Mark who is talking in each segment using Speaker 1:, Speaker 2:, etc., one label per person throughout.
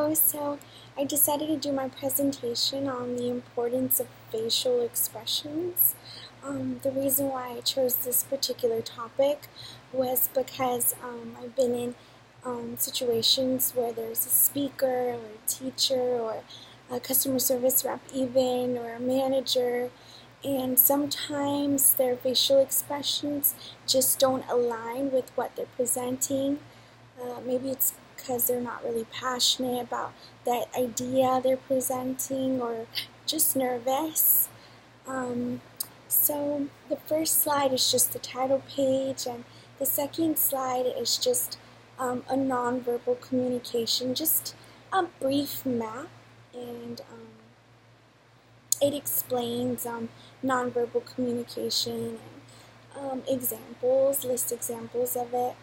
Speaker 1: Hello, so I decided to do my presentation on the importance of facial expressions. The reason why I chose this particular topic was because I've been in situations where there's a speaker or a teacher or a customer service rep even or a manager, and sometimes their facial expressions just don't align with what they're presenting. Maybe it's because they're not really passionate about that idea they're presenting or just nervous. So the first slide is just the title page, and the second slide is just a nonverbal communication, just a brief map, and it explains nonverbal communication and list examples of it,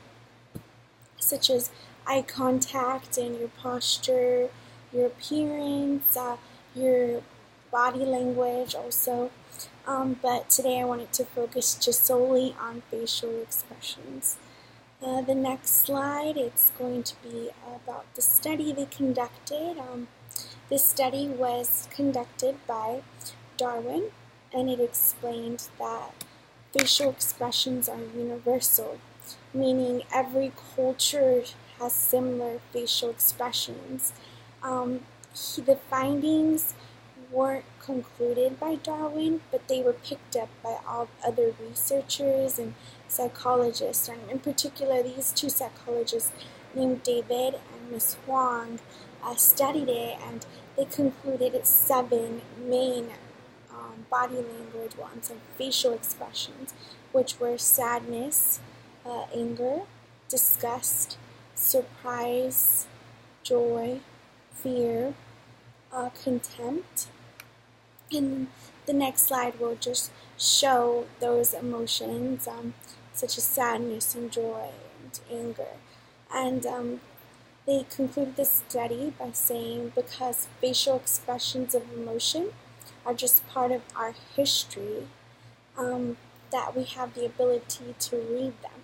Speaker 1: such as eye contact and your posture, your appearance, your body language also. But today I wanted to focus just solely on facial expressions. The next slide, it's going to be about the study they conducted. This study was conducted by Darwin, and it explained that facial expressions are universal, meaning every culture has similar facial expressions. The findings weren't concluded by Darwin, but they were picked up by all other researchers and psychologists, and in particular these two psychologists named David and Miss Huang studied it, and they concluded it's 7 main body language ones and facial expressions, which were sadness, anger, disgust, surprise, joy, fear, contempt. And the next slide will just show those emotions, such as sadness and joy and anger. And they concluded this study by saying because facial expressions of emotion are just part of our history, that we have the ability to read them.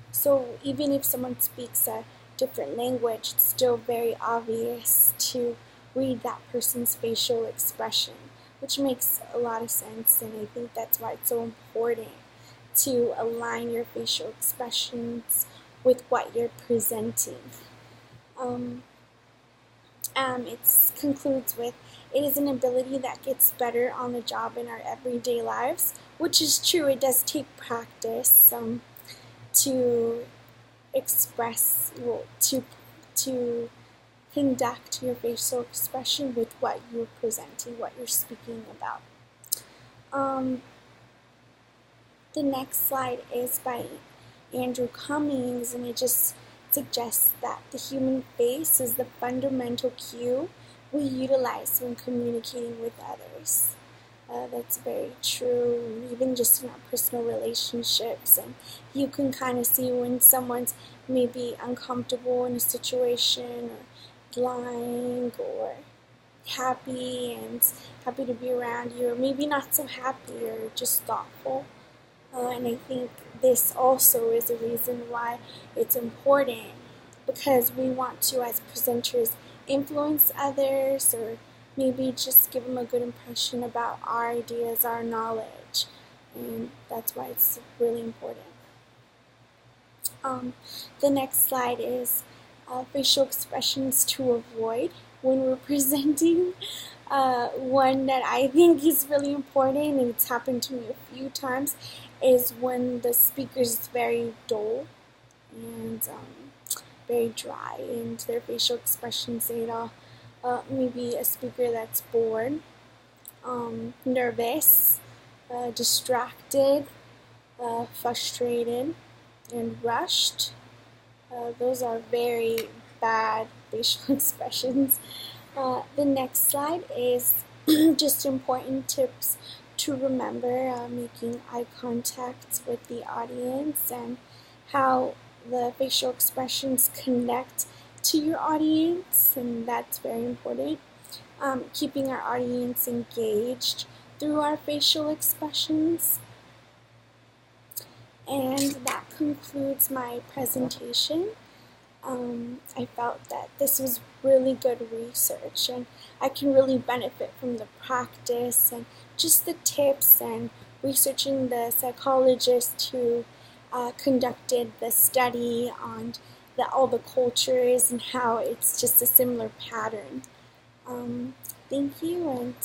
Speaker 1: So even if someone speaks a different language, it's still very obvious to read that person's facial expression, which makes a lot of sense, and I think that's why it's so important to align your facial expressions with what you're presenting. It concludes with, it is an ability that gets better on the job in our everyday lives, which is true. It does take practice to express, to conduct your facial expression with what you're presenting, what you're speaking about. The next slide is by Andrew Cummings, and it just suggests that the human face is the fundamental cue we utilize when communicating with others. That's very true, even just in our personal relationships, and you can kind of see when someone's maybe uncomfortable in a situation, or lying, or happy and happy to be around you, or maybe not so happy or just thoughtful. And I think this also is a reason why it's important, because we want to, as presenters, influence others, or maybe just give them a good impression about our ideas, our knowledge, and that's why it's really important. The next slide is facial expressions to avoid when we're presenting. One that I think is really important, and it's happened to me a few times, is when the speaker is very dull and very dry, and their facial expressions say it all. Maybe a speaker that's bored, nervous, distracted, frustrated, and rushed. Those are very bad facial expressions. The next slide is just important tips to remember, making eye contact with the audience and how the facial expressions connect to your audience, and that's very important. Keeping our audience engaged through our facial expressions. And that concludes my presentation. I felt that this was really good research and I can really benefit from the practice and just the tips and researching the psychologist who conducted the study on all the cultures and how it's just a similar pattern. Thank you, and